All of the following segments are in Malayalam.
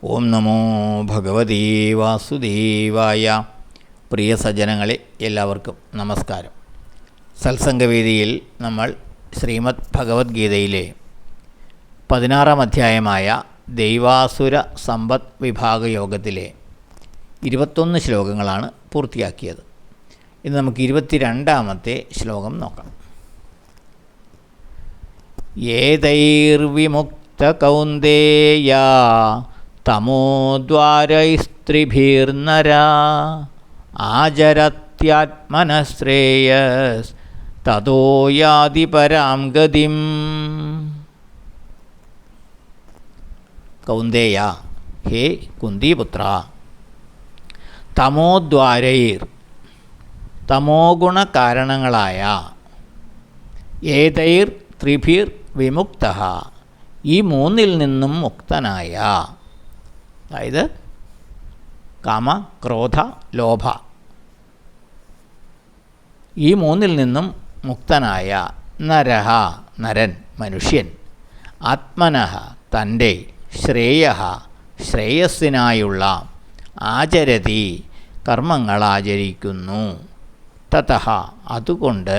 ഓം നമോ ഭഗവതീ വാസുദേവായ. പ്രിയ സജ്ജനങ്ങളെ, എല്ലാവർക്കും നമസ്കാരം. സത്സംഗവേദിയിൽ നമ്മൾ ശ്രീമദ് ഭഗവത്ഗീതയിലെ 16-ാം അധ്യായമായ ദൈവാസുര സമ്പദ് വിഭാഗ യോഗത്തിലെ 21 ശ്ലോകങ്ങളാണ് പൂർത്തിയാക്കിയത്. ഇന്ന് നമുക്ക് 22-ാമത്തെ ശ്ലോകം നോക്കാം. ഏതൈർവിമുക്ത കൗന്ദേയ തമോദ്വാരൈസ്ത്രിഭിർനരാ ആചരത്യാത്മനശ്രേയസ് തതോ യാതി പരാം ഗതിം. കൗന്ദേയ, ഹേ കുന്തിപുത്ര, തമോദ്വാരൈർ, തമോഗുണ കാരണങ്ങളായ, ഏതൈർ ത്രിഭിർ വിമുക്ത, ഈ മൂന്നിൽ നിന്നും മുക്തനായ, അതായത് കാമ, ക്രോധ, ലോഭ, ഈ മൂന്നിൽ നിന്നും മുക്തനായ, നരഹ, നരൻ, മനുഷ്യൻ, ആത്മനഃ, തൻ്റെ, ശ്രേയഃ, ശ്രേയസ്സിനായുള്ള, ആചരതി, കർമ്മങ്ങളാചരിക്കുന്നു, തതഃ, അതുകൊണ്ട്,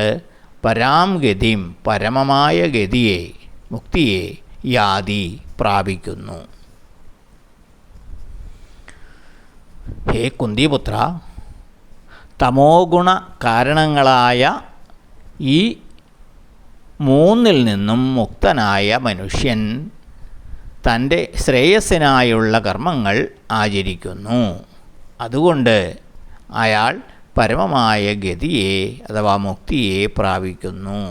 പരാം ഗതിം, പരമമായ ഗതിയെ, മുക്തിയെ, യാതി, പ്രാപിക്കുന്നു. ഹേ കുന്തിപുത്ര, തമോഗുണ കാരണങ്ങളായ ഈ മൂന്നിൽ നിന്നും മുക്തനായ മനുഷ്യൻ തൻ്റെ ശ്രേയസ്സിനായുള്ള കർമ്മങ്ങൾ ആചരിക്കുന്നു. അതുകൊണ്ട് അയാൾ പരമമായ ഗതിയെ അഥവാ മുക്തിയെ പ്രാപിക്കുന്നു.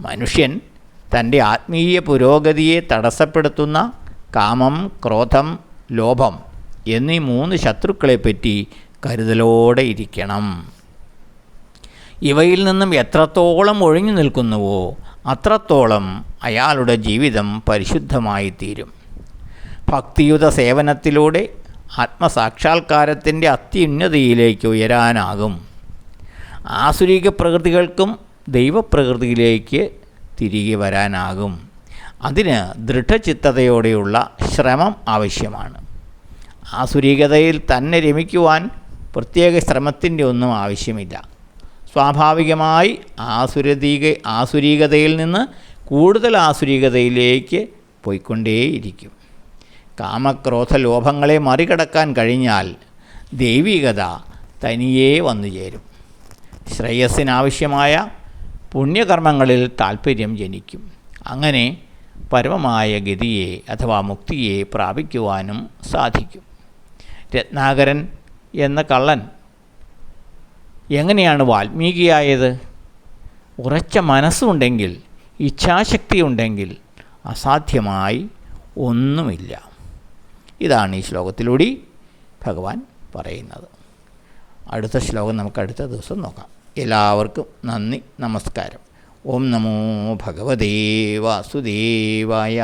മനുഷ്യൻ തൻ്റെ ആത്മീയ പുരോഗതിയെ തടസ്സപ്പെടുത്തുന്ന കാമം, ക്രോധം, ലോഭം എന്നീ 3 ശത്രുക്കളെപ്പറ്റി കരുതലോടെ ഇരിക്കണം. ഇവയിൽ നിന്നും എത്രത്തോളം ഒഴിഞ്ഞു നിൽക്കുന്നുവോ അത്രത്തോളം അയാളുടെ ജീവിതം പരിശുദ്ധമായിത്തീരും. ഭക്തിയുത സേവനത്തിലൂടെ ആത്മസാക്ഷാത്കാരത്തിൻ്റെ അത്യുന്നതിയിലേക്ക് ഉയരാനാകും. ആസുരിക പ്രകൃതികൾക്കും ദൈവപ്രകൃതിയിലേക്ക് തിരികെ വരാനാകും. അതിന് ദൃഢചിത്തതയോടെയുള്ള ശ്രമം ആവശ്യമാണ്. ആസുരികതയിൽ തന്നെ രമിക്കുവാൻ പ്രത്യേക ശ്രമത്തിൻ്റെ ഒന്നും ആവശ്യമില്ല. സ്വാഭാവികമായി ആസുരികതയിൽ നിന്ന് കൂടുതൽ ആസുരികതയിലേക്ക് പോയിക്കൊണ്ടേയിരിക്കും. കാമക്രോധ ലോഭങ്ങളെ മറികടക്കാൻ കഴിഞ്ഞാൽ ദൈവികത തനിയേ വന്നുചേരും. ശ്രേയസ്സിനാവശ്യമായ പുണ്യകർമ്മങ്ങളിൽ താൽപ്പര്യം ജനിക്കും. അങ്ങനെ പരമമായ ഗതിയെ അഥവാ മുക്തിയെ പ്രാപിക്കുവാനും സാധിക്കും. രത്നാകരൻ എന്ന കള്ളൻ എങ്ങനെയാണ് വാൽമീകിയായത്? ഉറച്ച മനസ്സുണ്ടെങ്കിൽ, ഇച്ഛാശക്തി ഉണ്ടെങ്കിൽ അസാധ്യമായി ഒന്നുമില്ല. ഇതാണ് ഈ ശ്ലോകത്തിലൂടെ ഭഗവാൻ പറയുന്നത്. അടുത്ത ശ്ലോകം നമുക്ക് അടുത്ത ദിവസം നോക്കാം. എല്ലാവർക്കും നന്ദി, നമസ്കാരം. ഓം നമോ ഭഗവതേ വാസുദേവായ.